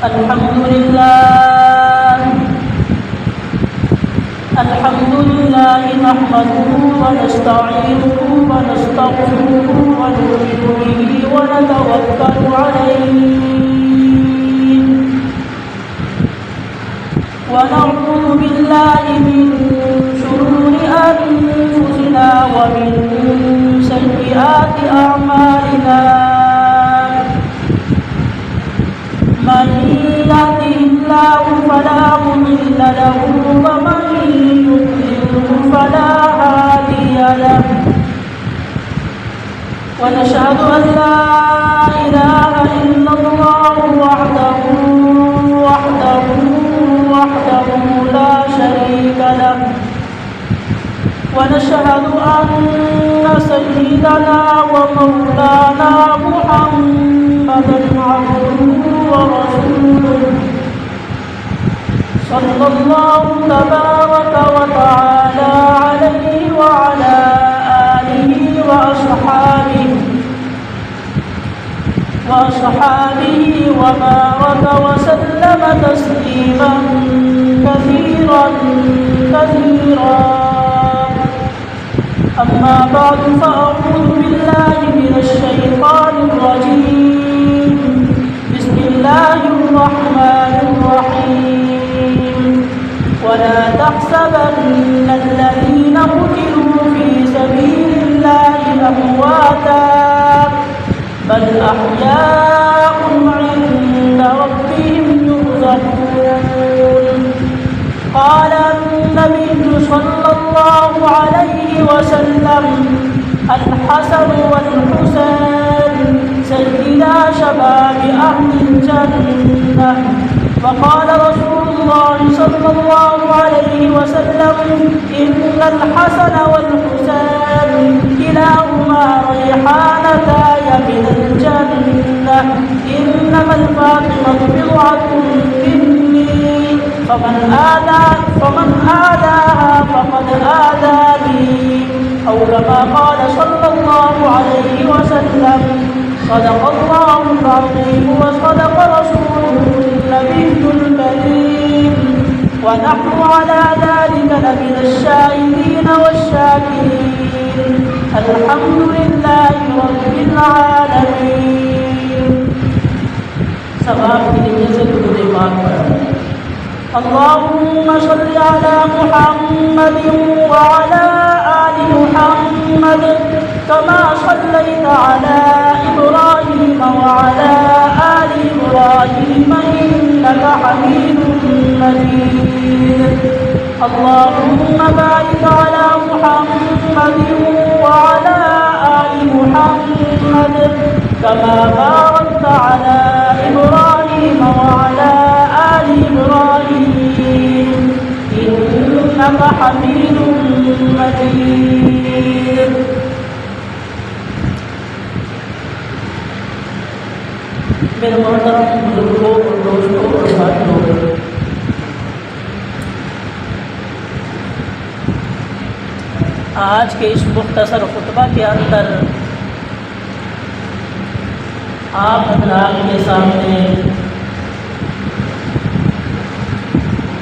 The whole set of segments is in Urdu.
الحمد لله نحمده ونستعينه ونستغفره ونؤمن به ونتوكل عليه ونعوذ بالله من شرور أنفسنا ومن سيئات أعمالنا من يهده الله فلا مضل له ومن يضلله فلا هادي له ونشهد أن لا إله إلا الله وحده لا شريك له ونشهد أن سيدنا ومولانا محمدا عبده ورسوله صلى الله تبارك وتعالى عليه وعلى آله وأصحابه وبارك وسلم تسليما كثيرا أما بعد فأعوذ بالله من الشيطان الرجيم بسم الله الرحمن الرحيم ولا تحسبن الذين قتلوا في سبيل الله أمواتا بل أحياء عند ربهم يرزقون قال النبي صلى الله عليه وسلم الحسن والحسين سيدا شباب أهل الجنة وقال رسول الله صلى الله عليه وسلم إن الحسن والحسين كلاهما ريحانتاي من الجنة إنما الفاطمة بضعة مني فمن آذاها فقد آذاني أو كما قال صلى الله عليه وسلم صدق الله العظيم وصدق رسوله النبي الكريم ونحن على ذلك لمن الشاهدين والشاكرين الحمد لله رب العالمين. ثواب کے لیے سے درود پاک پڑھیں. اللهم صل على محمد وعلى آل محمد كما صليت على إبراهيم وعلى آل إبراهيم إنك حميد مجيد. اللهم بارك على محمد وعلى آل محمد كما باركت على إبراهيم وعلى آل إبراهيم إنك حميد مجيد. میرے محترم بزرگوں اور دوستوں اور ساتھیوں، آج کے اس مختصر خطبہ کے اندر آپ حضرات کے سامنے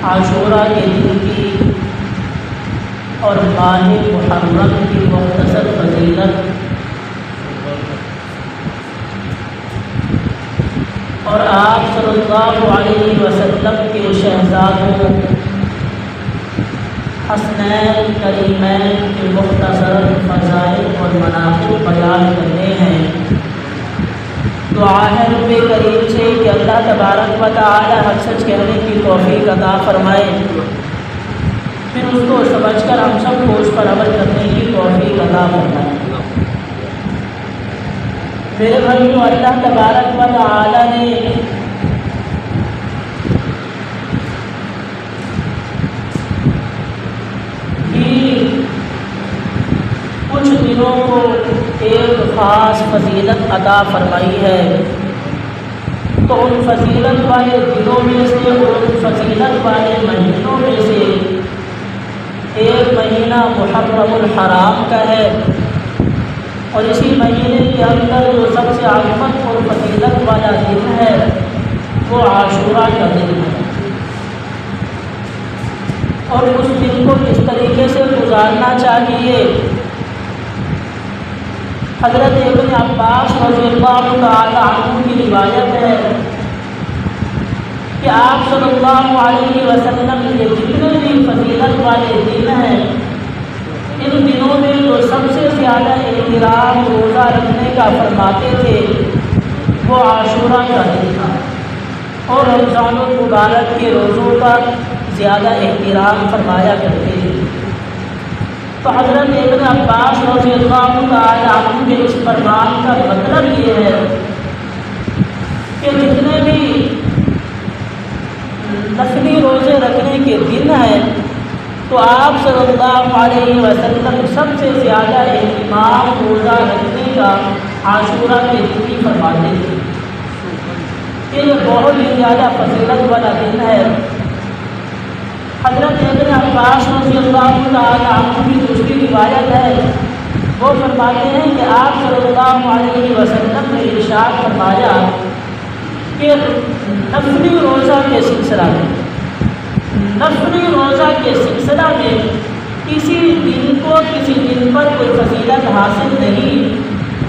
عاشوراء کے دن کی اور ماہ محرم کی مختصر فضیلت اور آپ صلی اللہ علیہ وسلم کے شہزادوں حسنین کریمین کے مختصر فضائل اور مناقب بیان کرنے ہیں. دعا ہے رب کریم سے کہ اللہ تبارک و تعالی حق سچ کہنے کی توفیق عطا فرمائے، پھر اس کو سمجھ کر ہم سب کو اس پر عمل کرنے کی توفیق عطا فرمائے. میرے بھائیوں، اللہ تبارک و تعالی نے کچھ دنوں کو ایک خاص فضیلت عطا فرمائی ہے. تو ان فضیلت والے دنوں میں سے اور ان فضیلت والے مہینوں میں سے ایک مہینہ محرم الحرام کا ہے، اور اسی مہینے کے اندر جو سب سے عظمت اور فضیلت والا دن ہے وہ وہ عاشورہ کا دن ہے، اور اس دن کو کس طریقے سے گزارنا چاہیے۔ حضرت ابن عباس رضی اللہ تعالی عنہ کی روایت ہے کہ آپ صلی اللہ علیہ وسلم کے جتنے بھی فضیلت والے دن ہیں، ان دنوں میں جو سب سے زیادہ احترام روزہ رکھنے کا فرماتے تھے وہ عاشورہ کا دن تھا، اور رمضان المبارک کے روزوں کا زیادہ احترام فرمایا کرتے تھے۔ تو حضرت ابن عباس رضی اللہ تعالی عنہ کے اس فرمان کا مطلب یہ ہے کہ جتنے بھی نفلی روزے رکھنے کے دن ہیں تو آپ صلی اللہ علیہ وسلم سب سے زیادہ اہتمام روزہ رکھنے کا عاشورہ کے دن کی فرماتے تھے کہ یہ بہت ہی زیادہ فضیلت والا دن ہے۔ حضرت ابن عباس رضی اللہ تعالی عنہ کی دوسری روایت ہے، وہ فرماتے ہیں کہ آپ صلی اللہ علیہ وسلم نے ارشاد فرمایا کہ نفلی روزہ کے سلسلہ میں کسی دن کو کسی دن پر کوئی فضیلت حاصل نہیں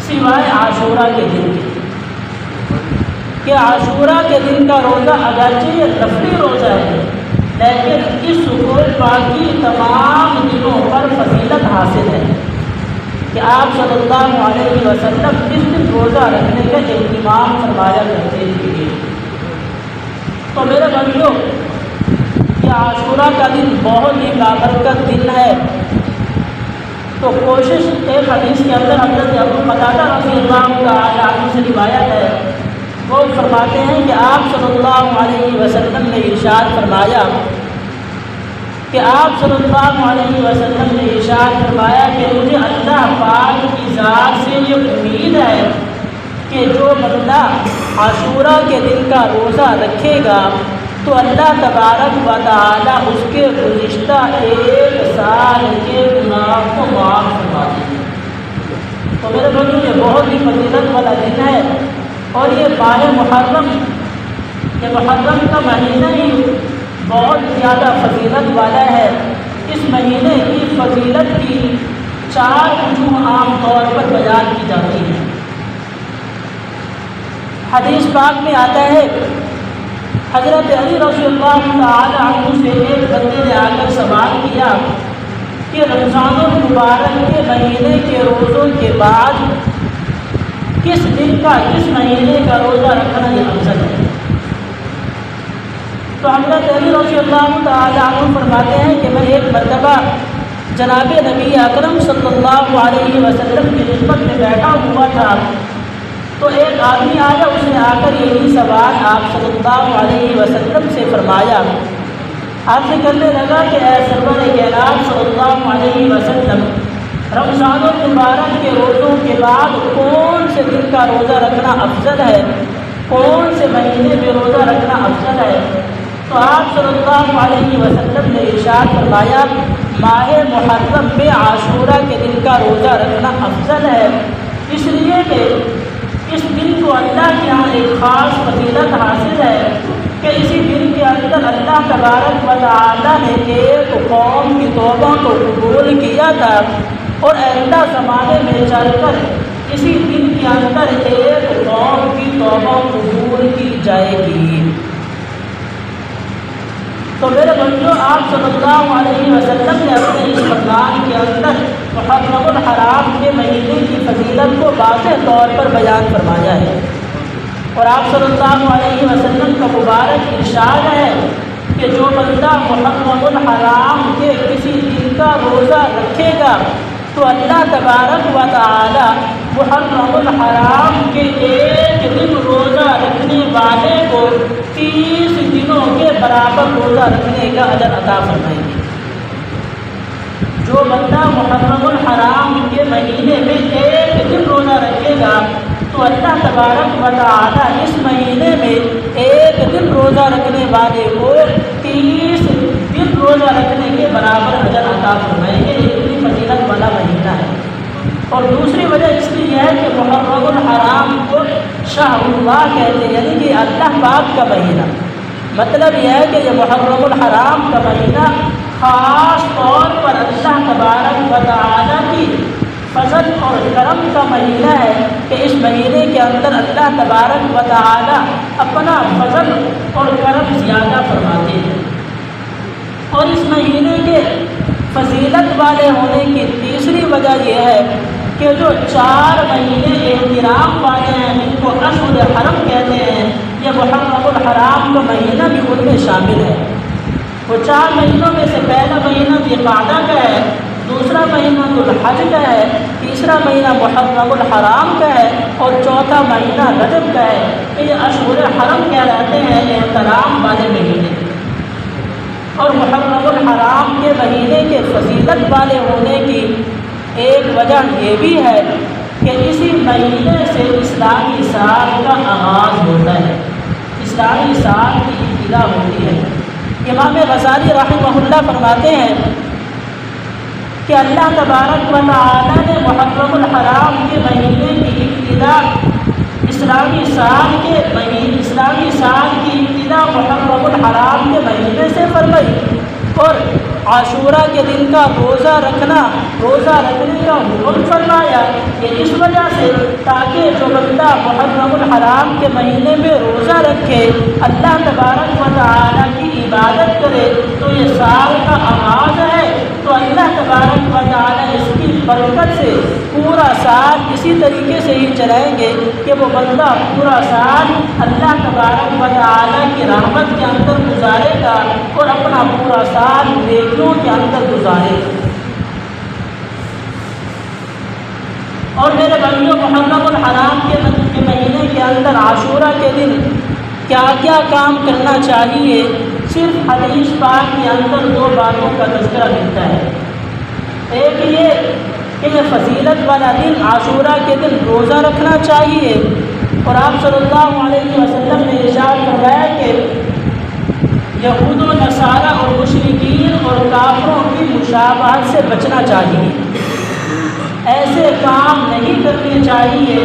سوائے عاشورہ کے دن کے، کہ عاشورہ کے دن کا روزہ اگرچہ یہ نفلی روزہ ہے لیکن اس کو باقی تمام دنوں پر فضیلت حاصل ہے کہ آپ صلی اللہ علیہ وسلم اس دن روزہ رکھنے کا اہتمام فرمایا کرتے تھے۔ تو میرے بھائیوں، یہ عاشورہ کا دن بہت ہی بابرکت دن ہے، تو کوشش ایک حدیث کے اندر حضرت ابو قتادہ رضی اللہ تعالی عنہ سے روایت ہے، وہ فرماتے ہیں کہ آپ صلی اللہ علیہ وسلم نے ارشاد فرمایا کہ مجھے اللہ پاک کی ذات سے یہ امید ہے کہ جو بندہ عاشورہ کے دن کا روزہ رکھے گا تو اللہ تبارک و تعالی اس کے گزشتہ 1 سال کے گناہ کو معاف فرما دیں گے۔ تو میرے بھائیوں، یہ بہت ہی فضیلت والا دن ہے، اور یہ ماہ محرم کا مہینہ ہی بہت زیادہ فضیلت والا ہے۔ اس مہینے کی فضیلت کی 4 وجوہ عام طور پر بیان کی جاتی ہیں۔ حدیث پاک میں آتا ہے، حضرت علی رضی اللہ تعالی عنہ سے ایک بندے نے آ کر سوال کیا کہ رمضان المبارک کے مہینے کے روزوں کے بعد کس مہینے کا روزہ رکھنا یہ افضل ہے؟ تو حضرت علی رضی اللہ تعالی عنہ فرماتے ہیں کہ میں ایک مرتبہ جناب نبی اکرم صلی اللہ علیہ وسلم کی خدمت میں بیٹھا ہوا تھا، تو ایک آدمی آیا، اس نے آ کر یہی سوال آپ صلی اللہ علیہ وسلم سے فرمایا۔ آپ سے کرنے لگا کہ اے سرور کائنات صلی اللہ علیہ وسلم، رمضان المبارک کے روزوں کے بعد کون سے دن کا روزہ رکھنا افضل ہے، کون سے مہینے میں روزہ رکھنا افضل ہے؟ تو آپ صلی اللہ علیہ وسلم نے ارشاد فرمایا، ماہ محرم میں عاشورہ کے دن کا روزہ رکھنا افضل ہے، اس لیے کہ اس دن کو اللہ کے یہاں ایک خاص فضیلت حاصل ہے کہ اسی دن کے اندر اللہ تبارک و تعالی نے ایک قوم کی توبہ کو قبول کیا تھا، اور آئندہ زمانے میں چل کر اسی دن کے اندر ایک قوم کی توبہ قبول کی جائے گی۔ تو میرے بھائیوں، آپ صلی اللہ علیہ وسلم نے اپنے اس فرمان کے اندر محرم الحرام کے مہینے کی فضیلت کو واضح طور پر بیان فرمایا ہے، اور آپ صلی اللہ علیہ وسلم کا مبارک ارشاد ہے کہ جو بندہ محرم الحرام کے کسی دن کا روزہ رکھے گا تو اللہ تبارک و تعالی محرم الحرام کے ایک دن روزہ رکھنے والے کو 30 دنوں کے برابر روزہ رکھنے کا اجر عطا فرمائیں گے۔ جو بندہ محرم الحرام کے مہینے میں ایک دن روزہ رکھے گا تو اللہ تبارک و تعالی اس مہینے میں ایک دن روزہ رکھنے والے کو 30 دن روزہ رکھنے کے برابر اجر عطا فرمائیں گے۔ یہ اتنی فضیلت والا مہینہ ہے۔ اور دوسری وجہ اس لیے ہے کہ محرم الحرام کو شہر اللہ کہتے ہیں، یعنی کہ اللہ پاک کا مہینہ۔ مطلب یہ ہے کہ یہ محرم الحرام کا مہینہ خاص طور پر اللہ تبارک و تعالیٰ کی فضل اور کرم کا مہینہ ہے کہ اس مہینے کے اندر اللہ تبارک و تعالیٰ اپنا فضل اور کرم زیادہ فرماتے ہیں۔ اور اس مہینے کے فضیلت والے ہونے کی تیسری وجہ یہ ہے کہ جو 4 مہینے احترام والے ہیں جن کو اشہر حرم کہتے ہیں، یہ محرم الحرام کا مہینہ بھی ان میں شامل ہے۔ وہ 4 مہینوں میں سے پہلا مہینہ ذوالقعدہ کا ہے، دوسرا مہینہ ذوالحج کا ہے، تیسرا مہینہ محرم الحرام کا ہے اور چوتھا مہینہ رجب کا ہے۔ یہ اشہر حرم کہلاتے ہیں، احترام والے مہینے۔ اور محرم الحرام کے مہینے کے فضیلت والے ہونے کی ایک وجہ یہ بھی ہے کہ اسی مہینے سے اسلامی سال کا آغاز ہوتا ہے، اسلامی سال کی ابتدا ہوتی ہے۔ امام غزالی رحمہ اللہ فرماتے ہیں کہ اللہ تبارک و تعالیٰ نے محرم الحرام کے مہینے کی ابتدا اسلامی سال کی ابتدا محرم الحرام کے مہینے سے فرمائی، اور عاشورہ کے دن کا روزہ رکھنے کا حکم فرمایا کہ اس وجہ سے تاکہ جو بندہ محرم الحرام کے مہینے میں روزہ رکھے، اللہ تبارک و تعالیٰ کی عبادت کرے، تو یہ سال کا آغاز ہے، تو اللہ تبارک و تعالیٰ اس کی برکت سے پورا سال اسی طریقے سے ہی چلائیں گے کہ وہ بندہ پورا سال اللہ تبارک و تعالیٰ کی رحمت کے اندر گزارے گا اور اپنا پورا سال نیکیوں کے اندر گزارے گا۔ اور میرے بھائیوں، محرم الحرام کے مہینے کے اندر عاشورہ کے دن کیا کیا کام کرنا چاہیے، صرف حدیث پاک کے اندر 2 باتوں کا تذکرہ ملتا ہے۔ ایک یہ کہ یہ فضیلت والا دن عاشورہ کے دن روزہ رکھنا چاہیے، اور آپ صلی اللہ علیہ وسلم نے ارشاد فرمایا کہ یہود و نصارہ اور مشرکین اور کافروں کی مشابہت سے بچنا چاہیے۔ ایسے کام نہیں کرنے چاہیے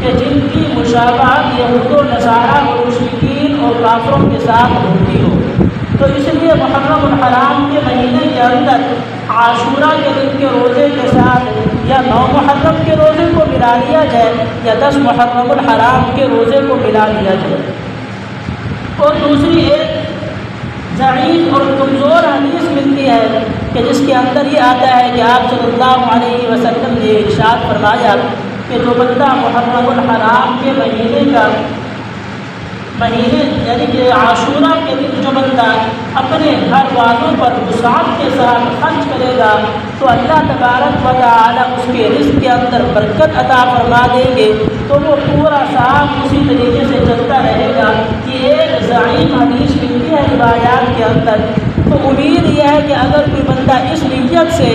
کہ جن کی مشابہت یہود و نصارہ اور مشرکین اور کافروں کے ساتھ ہوتی ہو۔ تو اس لیے محرم الحرام کے مہینے کے اندر عاشورہ کے دن کے روزے کے ساتھ یا 9 محرم کے روزے کو ملا لیا جائے یا 10 محرم الحرام کے روزے کو ملا لیا جائے۔ اور دوسری ایک ضعیف اور کمزور حدیث ملتی ہے کہ جس کے اندر یہ آتا ہے کہ آپ صلی اللہ علیہ وسلم نے ارشاد فرمایا کہ جو بندہ محرم الحرام کے مہینے یعنی کہ عاشورہ کے دن جو بندہ اپنے گھر والوں پر وسعت کے ساتھ خرچ کرے گا تو اللہ تبارک و تعالیٰ اس کے رزق کے اندر برکت عطا فرما دیں گے، تو وہ پورا سال اسی طریقے سے چلتا رہے گا۔ یہ ایک ضعیف حدیث ملتی ہے روایات کے اندر۔ تو امید یہ ہے کہ اگر کوئی بندہ اس نیت سے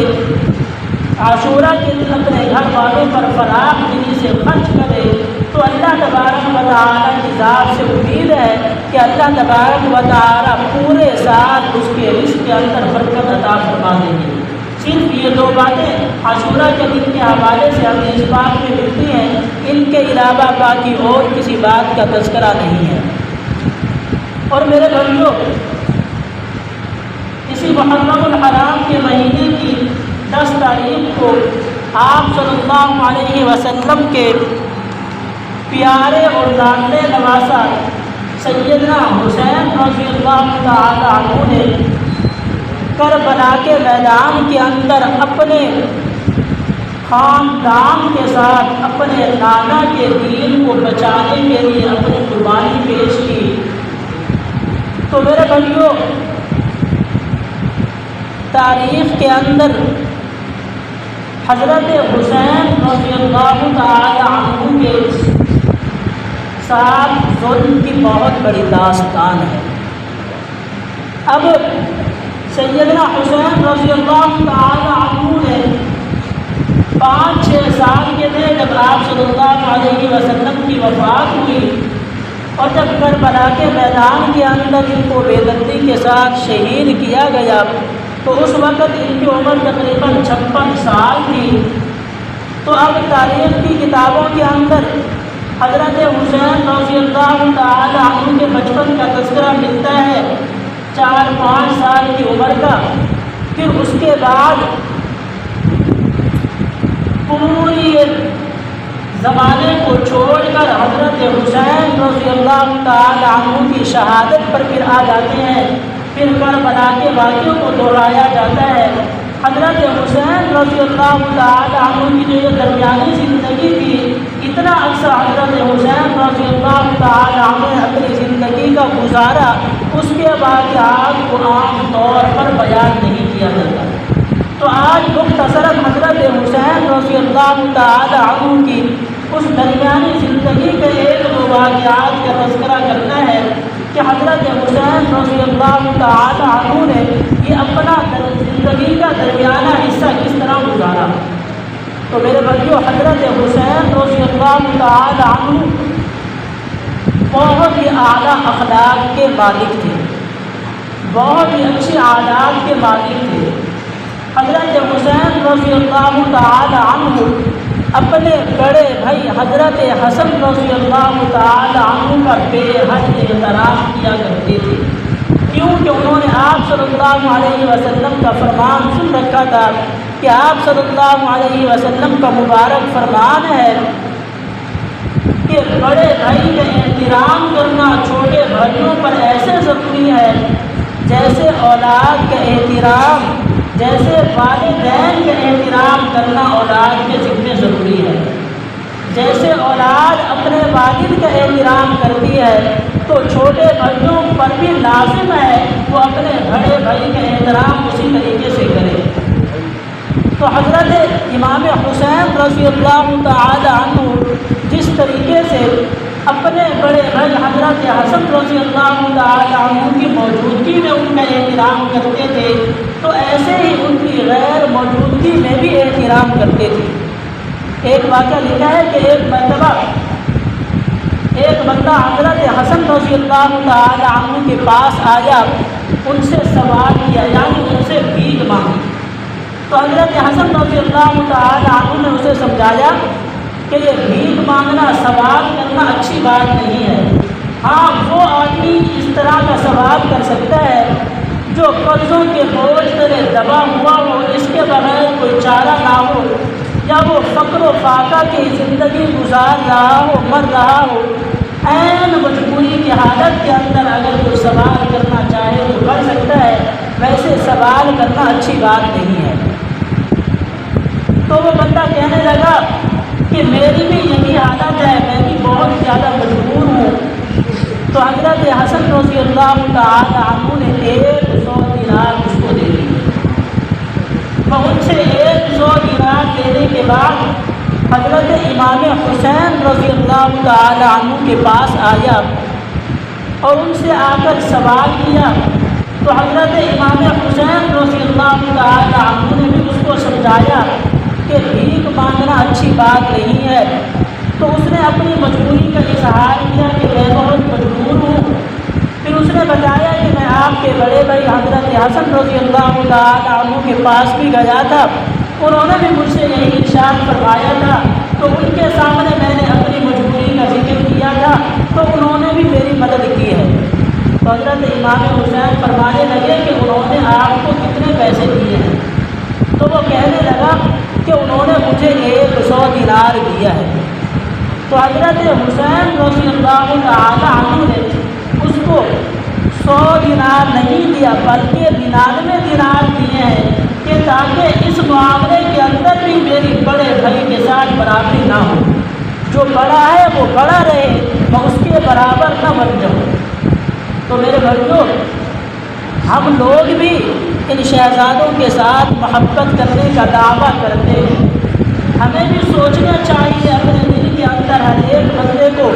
عاشورہ کے دن اپنے گھر والوں پر فراخ دلی سے خرچ کرے تو اللہ تبارک و تعالیٰ کی ذات سے امید ہے کہ اللہ تبارک و تعالیٰ پورے سال اس کے رزق کے اندر برکت عطا فرما دیں گے۔ صرف یہ 2 باتیں عاشورہ کے دن کے حوالے سے ہمیں اس بات میں ملتی ہیں، ان کے علاوہ باقی اور کسی بات کا تذکرہ نہیں ہے۔ اور میرے بھائیوں، اسی محرم الحرام کے مہینے کی 10 تاریخ کو آپ صلی اللہ علیہ وسلم کے پیارے اور لاڈلے نواسا سیدنا حسین رضی اللہ تعالی عنہ نے کربلا کے میدان کے اندر اپنے خاندان کے ساتھ اپنے نانا کے دین کو بچانے کے لیے اپنی قربانی پیش کی۔ تو میرے بھائیوں، تاریخ کے اندر حضرت حسین رضی اللہ تعالی عنہ کے ساتھ ظلم کی بہت بڑی داستان ہے۔ اب سیدنا حسین رضی اللہ تعالی عنہ نے 5-6 سال کے تھے جب آپ صلی اللہ علیہ وسلم کی وفات ہوئی، اور جب کربلا کے میدان کے اندر ان کو بے دردی کے ساتھ شہید کیا گیا تو اس وقت ان کی عمر تقریباً 56 سال تھی۔ تو اب تاریخ کی کتابوں کے اندر حضرت حسین رضی اللہ تعالی عنہ کے بچپن کا تذکرہ ملتا ہے 4-5 سال کی عمر کا. پھر اس کے بعد پوری زمانے کو چھوڑ کر حضرت حسین رضی اللہ تعالی عنہ کی شہادت پر پھر آ جاتے ہیں. پھر کربلا کے واقعوں کو دہرایا جاتا ہے. حضرت حسین رضی اللہ تعالی عنہ کی جو یہ درمیانی زندگی تھی، اتنا عرصہ حضرت حسین رضی اللہ تعالی عنہ نے اپنی زندگی کا گزارا، اس کے واقعات کو عام طور پر بیان نہیں کیا جاتا. تو آج مختصراً حضرت حسین رضی اللہ تعالی عنہ کی اس درمیانی زندگی کے 1-2 واقعات کا تذکرہ کرنا ہے کہ حضرت حسین رضی اللہ تعالی عنہ نے یہ اپنا زندگی کا درمیانہ حصہ کس طرح گزارا. تو میرے بھائیو، حضرت حسین رضی اللہ تعالی عنہ بہت ہی اعلیٰ اخلاق کے مالک تھے، بہت ہی اچھی عادات کے مالک تھے. حضرت حسین رضی اللہ تعالی عنہ اپنے بڑے بھائی حضرت حسن رضی اللہ تعالی عنہ کا بے حد احترام کیا کرتے تھے. کیونکہ انہوں نے آپ صلی اللہ علیہ وسلم کا فرمان سن رکھا تھا کہ آپ صلی اللہ علیہ وسلم کا مبارک فرمان ہے کہ بڑے بھائی کا احترام کرنا چھوٹے بھائیوں پر ایسے ضروری ہے جیسے اولاد کا احترام، جیسے والدین کا احترام کرنا اولاد کے ذمہ ضروری ہے. جیسے اولاد اپنے والد کا احترام کرتی ہے تو چھوٹے بھائیوں پر بھی لازم ہے وہ اپنے بڑے بھائی کا احترام اسی طریقے سے کرے. تو حضرت امام حسین رضی اللہ تعالی عنہ جس طریقے سے اپنے بڑے بھائی حضرت حسن رضی اللہ تعالی عنہ کی موجودگی میں ان کا احترام کرتے تھے، تو ایسے ہی ان کی غیر موجودگی میں بھی احترام کرتے تھے. ایک واقعہ لکھا ہے کہ ایک مرتبہ ایک بندہ حضرت حسن رضی اللہ تعالی عنہ کے پاس آیا، ان سے سوال کیا، یعنی ان سے بھیک مانگی. تو حضرت حسن رضی اللہ تعالی عنہ نے اسے سمجھایا کہ یہ بھیک مانگنا، سوال کرنا اچھی بات نہیں ہے. ہاں، وہ آدمی اس طرح کا سوال کر سکتا ہے جو قرضوں کے بوجھ تلے دبا ہوا ہو، اس کے بغیر کوئی چارہ نہ ہو، یا وہ فقر و فاقہ کی زندگی گزار رہا ہو، مر رہا ہو. عین مجبوری کی حالت کے اندر اگر کوئی سوال کرنا چاہے تو کر سکتا ہے، ویسے سوال کرنا اچھی بات نہیں ہے. تو وہ بندہ کہنے لگا کہ میری بھی یہی حالت ہے، میں بھی بہت زیادہ مجبور ہوں. تو حضرت حسن رضی اللہ تعالی عنہ نے 100 دینار اس کو دے دی. وہ ان سے 100 دینار لینے کے بعد حضرت امام حسین رضی اللہ تعالی عنہ کے پاس آیا اور ان سے آ کر سوال کیا. تو حضرت امام حسین رضی اللہ تعالی عنہ نے بھی اس کو سمجھایا کہ بھیک مانگنا اچھی بات نہیں ہے. تو اس نے اپنی مجبوری کا اظہار کیا کہ میں بہت مجبور ہوں. پھر اس نے بتایا کہ میں آپ کے بڑے بھائی حضرت حسن رضی اللہ تعالی عنہ کے پاس بھی گیا تھا، انہوں نے بھی مجھ سے یہی ارشاد فرمایا تھا. تو ان کے سامنے میں نے اپنی مجبوری کا ذکر کیا تھا، تو انہوں نے بھی میری مدد کی ہے. تو حضرت امام حسین فرمانے لگے کہ انہوں نے آپ کو کتنے پیسے دیے ہیں؟ تو وہ کہنے لگا کہ انہوں نے مجھے 100 دینار دیا ہے. تو حضرت حسین رضی اللہ تعالی عنہ نے اس کو 100 دینار نہیں دیا بلکہ 99 دینار دیے ہیں کہ تاکہ اس معاملے کے اندر بھی میری بڑے بھائی کے ساتھ برابری نہ ہو. جو بڑا ہے وہ بڑا رہے، میں اس کے برابر نہ بن جاؤں. تو میرے بھائیوں، ہم لوگ بھی ان شہزادوں کے ساتھ محبت کرنے کا دعویٰ کرتے ہیں. ہمیں بھی سوچنا چاہیے اپنے دل کے اندر ہر ایک بندے کو،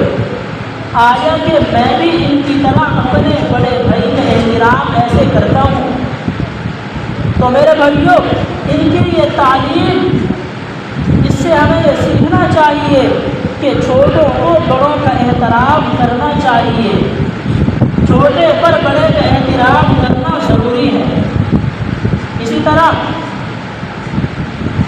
آیا کہ میں بھی ان کی طرح اپنے بڑے بھائی کا احترام ایسے کرتا ہوں. تو میرے بھائیوں، ان کی یہ تعلیم، اس سے ہمیں یہ سیکھنا چاہیے کہ چھوٹوں کو بڑوں کا احترام کرنا چاہیے، چھوٹے پر بڑے کا احترام کرنا ضروری ہے. اسی طرح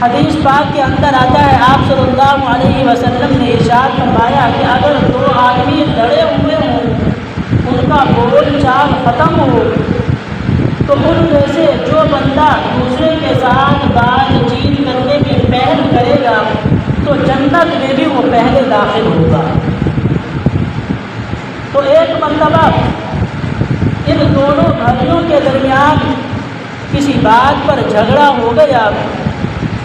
حدیث پاک کے اندر آتا ہے آپ صلی اللہ علیہ وسلم نے ارشاد فرمایا کہ اگر دو آدمی لڑے ہوئے ہوں، ان کا بول چال ختم ہو، تو ان میں سے جو بندہ دوسرے کے ساتھ بات چیت کرنے میں پہل کرے گا تو جنت میں بھی وہ پہلے داخل ہوگا۔ تو ایک مرتبہ ان دونوں بھائیوں کے درمیان کسی بات پر جھگڑا ہو گیا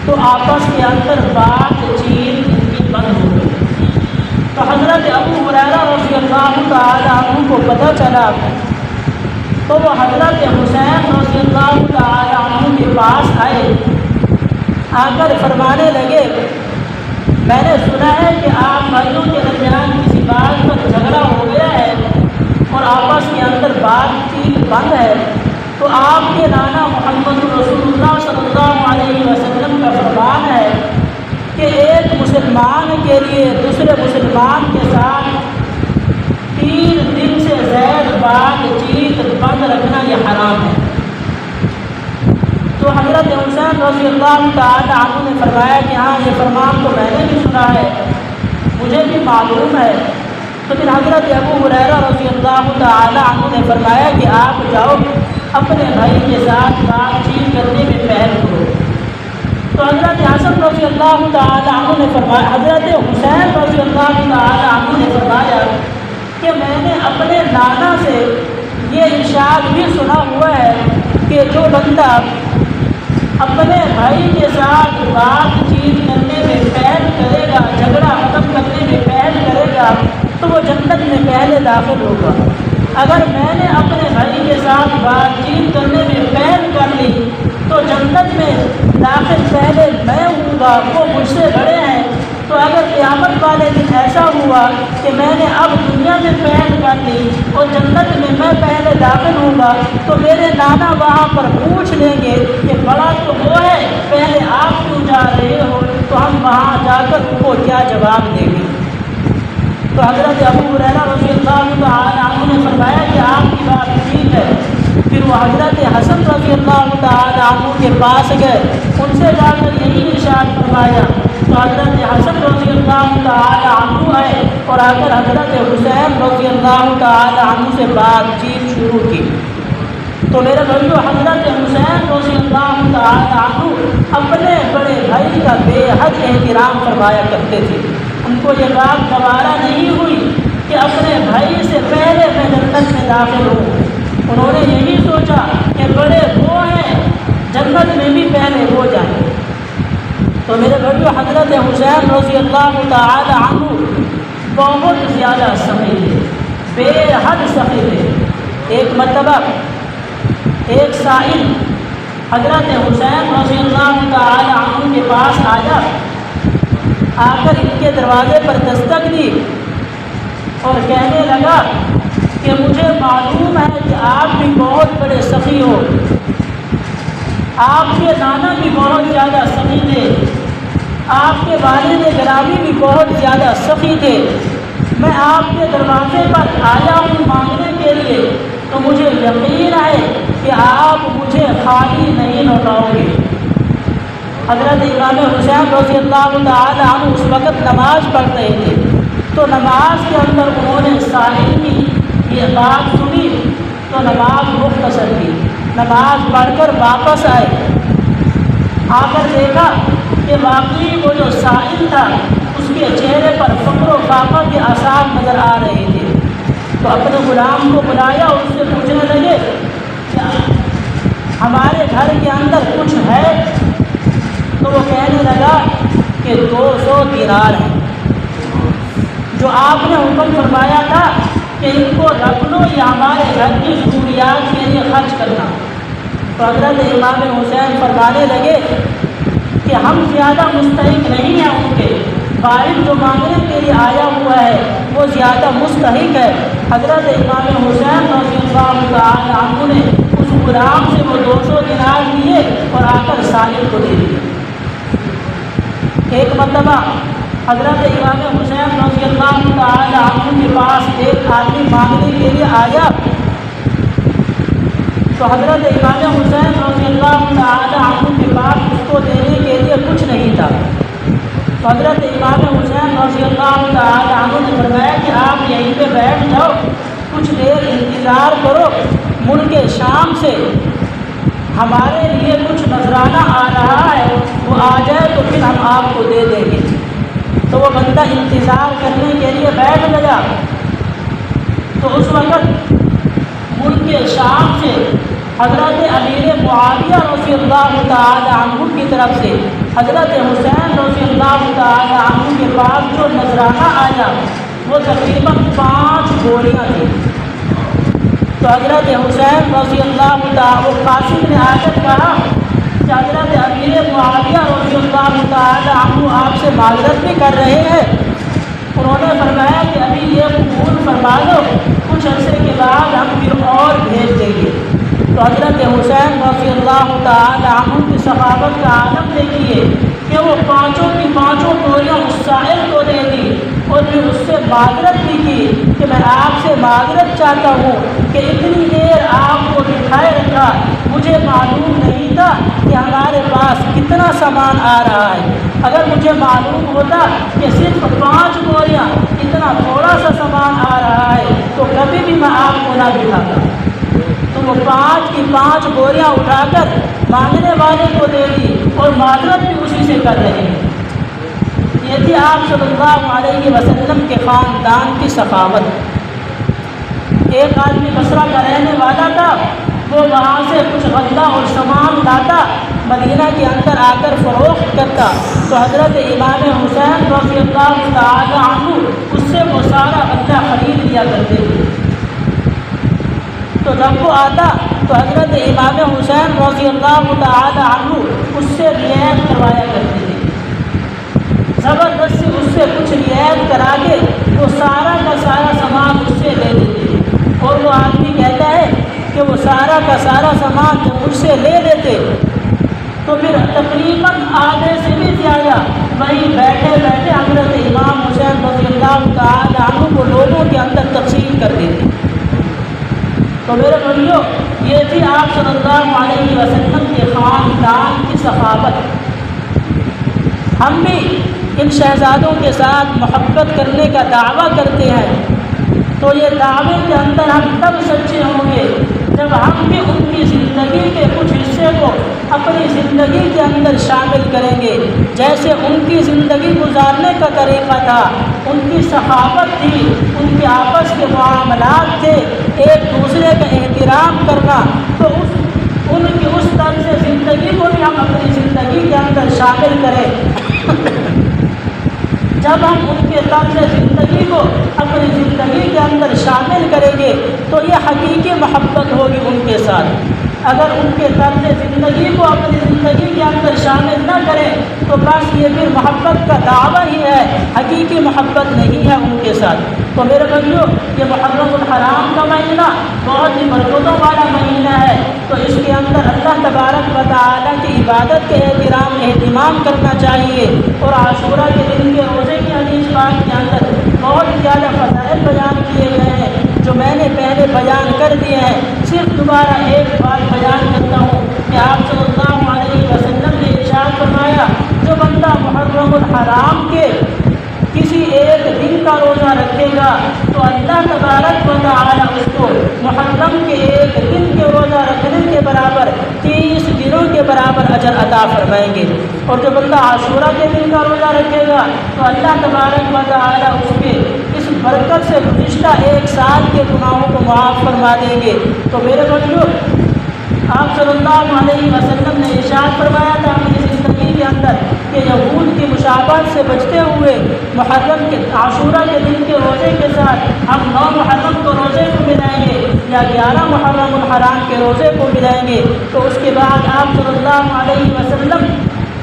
تو آپس کے اندر بات چیت ان کی بند ہو گئی۔ تو حضرت ابو ہریرہ رضی اللہ تعالیٰ عنہ کو پتہ چلا تو وہ حضرت حسین رضی اللہ تعالیٰ عنہ کے پاس آئے، آ کر فرمانے لگے میں نے سنا ہے کہ آپ بھائیوں کے درمیان کسی بات پر جھگڑا ہو گیا ہے اور آپس کے اندر بات چیت بند ہے، تو آپ کے نانا محمد رسول اللہ صلی اللہ علیہ وسلم کا فرمان ہے کہ ایک مسلمان کے لیے دوسرے مسلمان کے ساتھ 3 دن سے زائد بات چیت بند رکھنا یہ حرام ہے۔ تو حضرت حسین رضی اللہ تعالی عنہ نے فرمایا کہ ہاں یہ فرمان تو میں نے بھی سنا ہے، مجھے بھی معلوم ہے۔ تو پھر حضرت ابو ہریرہ رضی اللہ تعالی عنہ نے فرمایا کہ آپ جاؤ اپنے بھائی کے ساتھ بات چیت کرنے میں پہل کرو۔ تو حضرت حسن رضی اللہ تعالی عنہ نے فرمایا، حضرت حسین رضی اللہ تعالی عنہ نے فرمایا کہ میں نے اپنے نانا سے یہ ارشاد بھی سنا ہوا ہے کہ جو بندہ اپنے بھائی کے ساتھ بات چیت کرنے میں پہل کرے گا، جھگڑا ختم کرنے میں پہل کرے گا تو وہ جنت میں پہلے داخل ہوگا۔ اگر میں نے اپنے بھائی کے ساتھ بات چیت کرنے میں پہل کر لی تو جنت میں داخل پہلے میں ہوں گا، وہ مجھ سے بڑے ہیں۔ تو اگر قیامت والے دن ایسا ہوا کہ میں نے اب دنیا میں پہل کر لی اور جنت میں میں پہلے داخل ہوں گا تو میرے نانا وہاں پر پوچھ لیں گے کہ بڑا تو وہ ہے، پہلے آپ کیوں جا رہے ہو؟ تو ہم وہاں جا کر ان کو کیا جواب دیں گے؟ تو حضرت ابو ہریرہ رضی اللہ تعالی عنہ نے فرمایا کہ آپ کی بات ٹھیک ہے۔ پھر وہ حضرت حسن رضی اللہ تعالی عنہ کے پاس گئے، ان سے جا کر یہی ارشاد فرمایا۔ تو حضرت حسن رضی اللہ تعالی عنہ آئے اور آ کر حضرت حسین رضی اللہ تعالی عنہ سے بات چیت شروع کی۔ تو میرے بھائیو، حضرت حسین رضی اللہ تعالی عنہ اپنے بڑے بھائی کا بے حد احترام فرمایا کرتے تھے۔ ان کو یہ بات گوارا نہیں ہوئی کہ اپنے بھائی سے پہلے میں جنت میں داخل ہوں۔ انہوں نے یہی سوچا کہ بڑے وہ ہیں، جنت میں بھی پہلے ہو جائیں۔ تو میرے بھائیو، حضرت حسین رضی اللہ تعالی عنہ بہت زیادہ سخی تھے، بے حد سخی تھے۔ ایک مرتبہ ایک سائل حضرت حسین رضی اللہ تعالی عنہ کے پاس آیا، آ کر ان کے دروازے پر دستک دی اور کہنے لگا کہ مجھے معلوم ہے کہ آپ بھی بہت بڑے سخی ہو، آپ کے نانا بھی بہت زیادہ سخی تھے، آپ کے والد گرامی بھی بہت زیادہ سخی تھے۔ میں آپ کے دروازے پر آیا ہوں مانگنے کے لیے، تو مجھے یقین ہے کہ آپ مجھے خالی نہیں لوٹاؤ گے۔ حضرت امام حسین رضی اللہ تعالی عنہ اس وقت نماز پڑھ رہے تھے، تو نماز کے اندر انہوں نے سائل کی یہ بات سنی تو نماز مختصر کی، نماز پڑھ کر واپس آئے، آ کر دیکھا کہ واقعی وہ جو سائل تھا اس کے چہرے پر فقر و فاقہ کے آثار نظر آ رہے تھے۔ تو اپنے غلام کو بلایا اور اس سے پوچھنے لگے کہ ہمارے گھر کے اندر کچھ ہے؟ تو وہ کہنے لگا کہ 200 دینار ہیں، جو آپ نے حکم فرمایا تھا کہ ان کو رکھ لو یا ہمارے گھر کی ضروریات کے لیے خرچ کرنا۔ تو حضرت امام حسین فرمانے لگے کہ ہم زیادہ مستحق نہیں ہیں، ان کے باہر جو مانگنے کے لیے آیا ہوا ہے وہ زیادہ مستحق ہے۔ حضرت امام حسین رضی اللہ تعالی عنہ نے اس غلام سے وہ 200 دینار لیے اور آ کر سائل کو دے دیے۔ ایک مرتبہ حضرت امام حسین رضی اللہ تعالی عنہ کے پاس ایک آدمی مانگنے کے لیے آیا، تو حضرت امام حسین رضی اللہ تعالی عنہ کے پاس اس کو دینے کے لیے کچھ نہیں تھا۔ تو حضرت امام حسین رضی اللہ تعالی عنہ نے فرمایا کہ آپ یہیں پہ بیٹھ جاؤ، کچھ دیر انتظار کرو، ملک شام سے ہمارے لیے کچھ نذرانہ آ رہا ہے، وہ آ جائے تو پھر ہم آپ کو دے دیں گے۔ تو وہ بندہ انتظار کرنے کے لیے بیٹھ گیا۔ تو اس وقت ملک شام سے حضرت امیر معاویہ رضی اللہ تعالی عنہ کی طرف سے حضرت حسین رضی اللہ تعالی عنہ کے پاس جو نذرانہ آیا وہ تقریباً 5 گولیاں تھیں۔ تو حضرت حسین رضی اللہ تعالی قاسم نے آ کر کہا کہ حضرت امیر معاویہ رضی اللہ تعالی عنہ آپ سے معذرت بھی کر رہے ہیں۔ انہوں نے فرمایا کہ ابھی یہ قبول فرما لو، کچھ عرصے کے بعد ہم پھر اور بھیج دیں گے۔ تو حضرت حسین رضی اللہ تعالی عنہ کی صحابت کا عالم دیکھیے کہ وہ 5 کی 5 گولیاں اس سائل کو دے دی اور پھر اس سے معذرت بھی کی کہ میں آپ سے معذرت چاہتا ہوں کہ اتنی دیر آپ کو بٹھائے رکھا، مجھے معلوم نہیں تھا کہ ہمارے پاس کتنا سامان آ رہا ہے۔ اگر مجھے معلوم ہوتا کہ صرف 5 گولیاں اتنا تھوڑا سا سامان آ رہا ہے تو کبھی بھی میں آپ کو نہ بٹھاتا۔ تو وہ 5 کی 5 گولیاں اٹھا کر مانگنے والے کو دے دی اور معذرت بھی اسی سے کر رہے ہیں۔ یہ تھی آپ صلی اللہ علیہ وسلم کے خاندان کی سخاوت۔ ایک آدمی بصرہ کا رہنے والا تھا، وہ وہاں سے کچھ غلہ اور سامان لاتا، مدینہ کے اندر آ کر فروخت کرتا۔ تو حضرت امام حسین رضی اللہ تعالی عنہ اس سے وہ سارا غلہ خرید لیا کرتے تھے۔ تو جب وہ آتا تو حضرت امام حسین رضی اللہ تعالی عنہ اس سے رعایت کروایا کرتے تھے، زبردستی اس سے کچھ رعایت کرا کے وہ سارا کا سارا سامان اس سے لے لیتے تھے۔ اور وہ آدمی کہتا ہے کہ وہ سارا کا سارا سامان جو مجھ سے لے لیتے تو پھر تقریباً آدھے سے بھی زیادہ وہیں بیٹھے بیٹھے حضرت امام حسین رضی اللہ تعالی عنہ کو لوگوں کے اندر تقسیم کر دیتے۔ تو میرے بھائیوں، یہ تھی آپ صلی اللہ علیہ وسلم کے خاندان کی سخاوت۔ ہم بھی ان شہزادوں کے ساتھ محبت کرنے کا دعویٰ کرتے ہیں، تو یہ دعوے کے اندر ہم تب سچے ہوں گے جب ہم بھی ان کی زندگی کے کچھ حصے کو اپنی زندگی کے اندر شامل کریں گے۔ جیسے ان کی زندگی گزارنے کا طریقہ تھا، ان کی سخاوت تھی، ان کے آپس کے معاملات تھے، ایک دوسرے کا احترام کرنا، تو ان کی اس طرز زندگی کو بھی ہم اپنی زندگی کے اندر شامل کریں۔ جب ہم ان کے طرز زندگی کو اپنی زندگی کے اندر شامل کریں گے تو یہ حقیقی محبت ہوگی ان کے ساتھ۔ اگر ان کے طرز زندگی کو اپنی زندگی کے اندر شامل نہ کریں تو بس یہ پھر محبت کا دعویٰ ہی ہے، حقیقی محبت نہیں ہے ان کے ساتھ۔ تو میرے بھائیوں، یہ محرم الحرام کا مہینہ بہت ہی برکتوں والا مہینہ ہے، تو اس کے اندر اللہ تبارک و تعالیٰ کی عبادت کے اہتمام کرنا چاہیے۔ اور عاشورہ کے دن کے روزے کی حدیث پاک کے اندر بہت زیادہ فضائل بیان کیے گئے ہیں جو میں نے پہلے بیان کر دیے ہیں۔ صرف دوبارہ ایک بات بیان کرتا ہوں کہ آپ صلی اللہ علیہ وسلم نے ارشاد فرمایا، جو بندہ محرم الحرام کے کسی ایک دن کا روزہ رکھے گا تو اللہ تبارک و تعالی اس کو محرم کے ایک دن کے روزہ رکھنے کے برابر 30 دنوں کے برابر اجر عطا فرمائیں گے۔ اور جو بندہ عاشورہ کے دن کا روزہ رکھے گا تو اللہ تبارک و تعالی اس کے اس برکت سے گزشتہ 1 سال کے گناہوں کو معاف فرما دیں گے۔ تو میرے بھائیوں، آپ صلی اللہ علیہ وسلم نے ارشاد فرمایا تھا اپنی زندگی کے اندر کہ یہود کی مشابہت سے بچتے ہوئے محرم کے عاشورہ کے دن کے روزے کے ساتھ ہم 9 محرم کو روزے کو ملائیں گے یا 11 محرم الحرام کے روزے کو ملائیں گے۔ تو اس کے بعد آپ صلی اللہ علیہ وسلم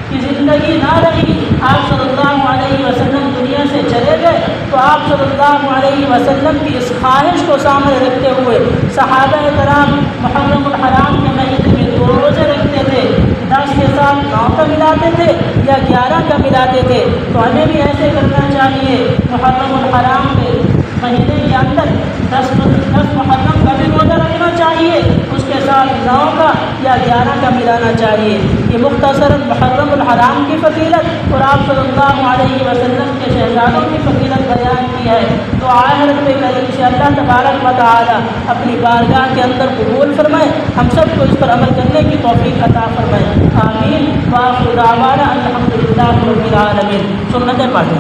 کی زندگی نہ رہی، آپ صلی اللہ علیہ وسلم دنیا سے چلے گئے، تو آپ صلی اللہ علیہ وسلم کی اس خواہش کو سامنے رکھتے ہوئے صحابہ کرام محرم الحرام کے مہینے میں 2 روزے رکھتے تھے، 10 کے ساتھ 9 کا ملاتے تھے یا 11 کا ملاتے تھے۔ تو ہمیں بھی ایسے کرنا چاہیے، محرم الحرام کے مہینے کے اندر 10 محرم کا بھی روزہ رکھنا چاہیے، اس کے ساتھ 9 کا یا 11 کا ملانا چاہیے۔ یہ مختصراً محرم الحرام کی فضیلت اور آپ صلی اللہ علیہ وسلم کے شہزادوں کی فضیلت بیان کی ہے۔ تو آئے رب کریم سے اللہ تبارک و تعالی اپنی بارگاہ کے اندر قبول فرمائے، ہم سب کو اس پر عمل کرنے کی توفیق عطا فرمائے، آمین۔ وآخر دعوانا الحمدللہ رب العالمین۔ سنتیں پڑھیں۔